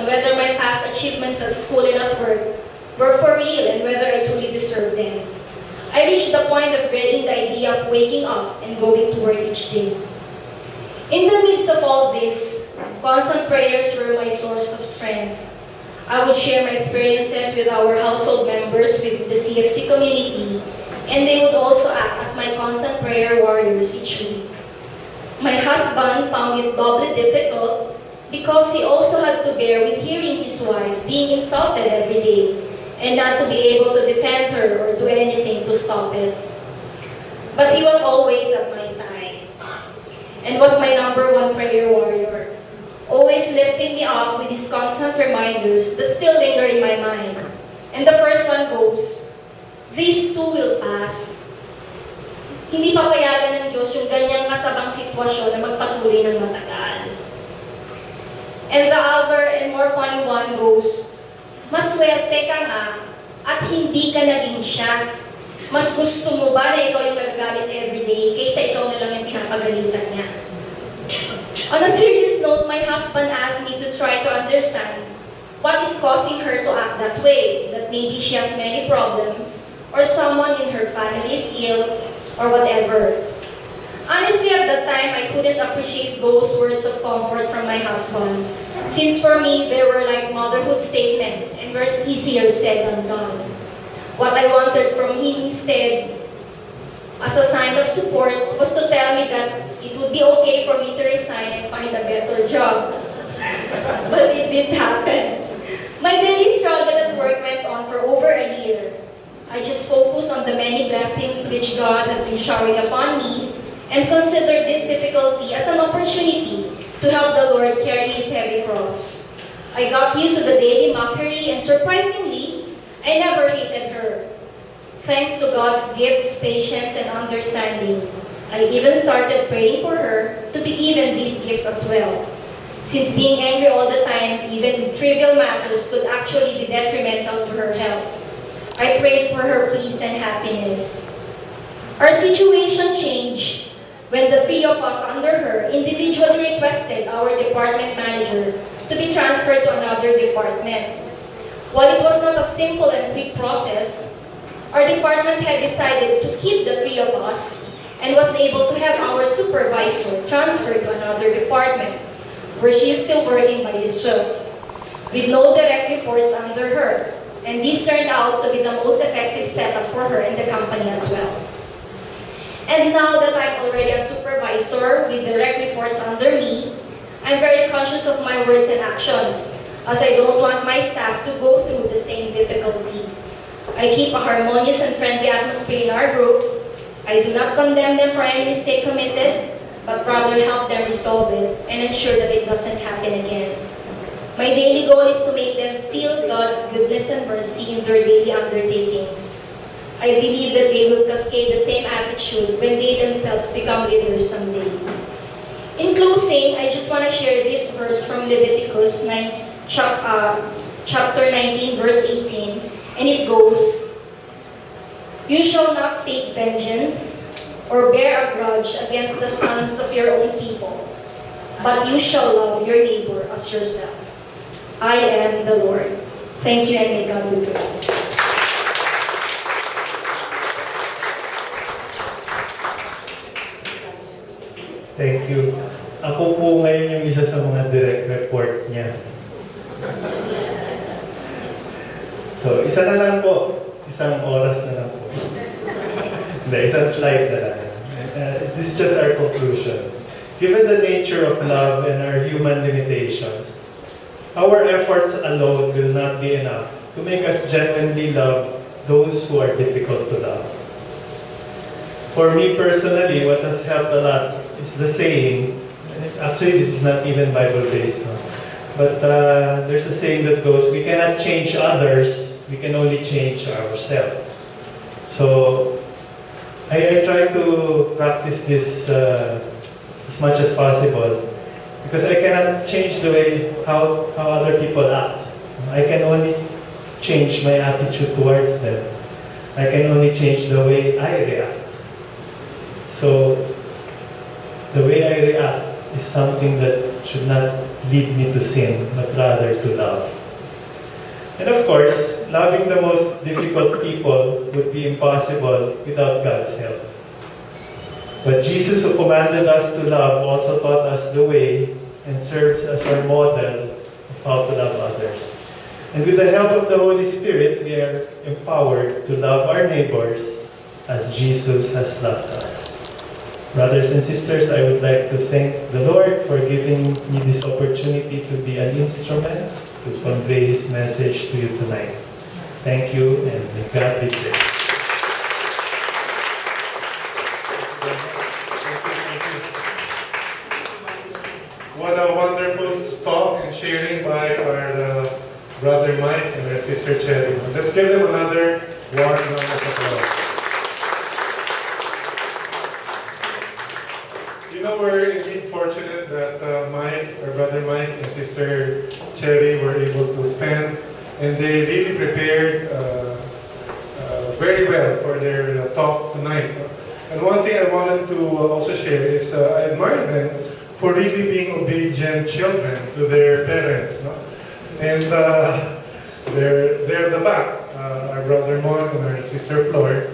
on whether my past achievements at school and at work were for real and whether I truly deserved them. I reached the point of dreading the idea of waking up and going to work each day. In the midst of all this, constant prayers were my source of strength. I would share my experiences with our household members with the CFC community, and they would also act as my constant prayer warriors each week. My husband found it doubly difficult because he also had to bear with hearing his wife being insulted every day and not to be able to defend her or do anything to stop it. But he was always at my side and was my #1 prayer warrior, always lifting me up with his constant reminders that still linger in my mind. And the first one goes, "These too will pass." Hindi papayagan ng Diyos yung ganyang kasabang sitwasyon na magpatuloy ng matagal. And the other and more funny one goes, "Maswerte ka nga at hindi ka naging siya. Mas gusto mo ba na ikaw yung nagagalit everyday kaysa ikaw na lang yung pinapagalitan niya?" On a serious note, my husband asked me to try to understand what is causing her to act that way, that maybe she has many problems or someone in her family is ill or whatever. Honestly, at that time, I couldn't appreciate those words of comfort from my husband, since for me, they were like motherhood statements and were easier said than done. What I wanted from him instead, as a sign of support, was to tell me that it would be okay for me to resign and find a better job. But it didn't happen. My daily struggle at work went on for over a year. I just focused on the many blessings which God had been showering upon me and considered this difficulty as an opportunity to help the Lord carry His heavy cross. I got used to the daily mockery and surprisingly, I never hated her. Thanks to God's gift of patience and understanding, I even started praying for her to be given these gifts as well. Since being angry all the time, even with trivial matters, could actually be detrimental to her health. I prayed for her peace and happiness. Our situation changed when the three of us under her individually requested our department manager to be transferred to another department. While it was not a simple and quick process, our department had decided to keep the three of us and was able to have our supervisor transferred to another department, where she is still working by herself, with no direct reports under her. And this turned out to be the most effective setup for her and the company as well. And now that I'm already a supervisor with direct reports under me, I'm very conscious of my words and actions, as I don't want my staff to go through the same difficulty. I keep a harmonious and friendly atmosphere in our group. I do not condemn them for any mistake committed, but rather help them resolve it and ensure that it doesn't happen again. My daily goal is to make them feel God's goodness and mercy in their daily undertakings. I believe that they will cascade the same attitude when they themselves become leaders someday. In closing, I just want to share this verse from Leviticus chapter 19, verse 18, and it goes, "You shall not take vengeance or bear a grudge against the sons of your own people, but you shall love your neighbor as yourself. I am the Lord." Thank you, and may God be praised. Thank you. Ako po ngayon yung isa sa mga direct report niya. So, isa na lang po. Isang oras na lang po. Hindi, isang slide na lang. This is just our conclusion. Given the nature of love and our human limitations, our efforts alone will not be enough to make us genuinely love those who are difficult to love. For me personally, what has helped a lot is the saying, actually this is not even Bible-based, no? But there's a saying that goes, we cannot change others, we can only change ourselves. So, I try to practice this as much as possible, because I cannot change the way how other people act. I can only change my attitude towards them. I can only change the way I react. So, the way I react is something that should not lead me to sin, but rather to love. And of course, loving the most difficult people would be impossible without God's help. But Jesus, who commanded us to love, also taught us the way and serves as our model of how to love others. And with the help of the Holy Spirit, we are empowered to love our neighbors as Jesus has loved us. Brothers and sisters, I would like to thank the Lord for giving me this opportunity to be an instrument to convey His message to you tonight. Thank you, and may God be praised. What a wonderful talk and sharing by our brother Mike and our sister Cherie. Let's give them another warm round of applause. You know, we're indeed fortunate that Mike, our brother Mike and sister Cherie were able to stand, and they really prepared very well for their talk tonight. And one thing I wanted to also share is I admire them for really being obedient children to their parents. No? And they're the back, our brother Mon and our sister Flor.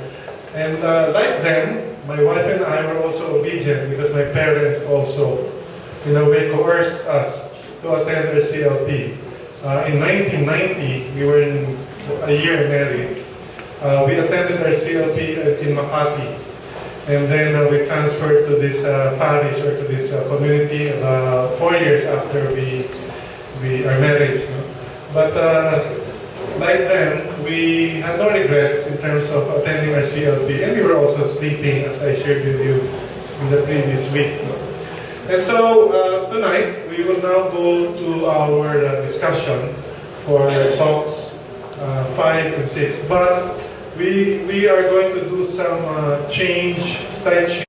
And like them, my wife and I were also obedient because my parents also, in a way, coerced us to attend our CLP. In 1990, we were a year married. We attended our CLP in Makati. And then we transferred to this parish or to this community 4 years after our marriage. No? But like them, we had no regrets in terms of attending our CLP, and we were also sleeping, as I shared with you in the previous weeks. No? And so tonight, we will now go to our discussion for talks 5 and 6. But we are going to do some slight change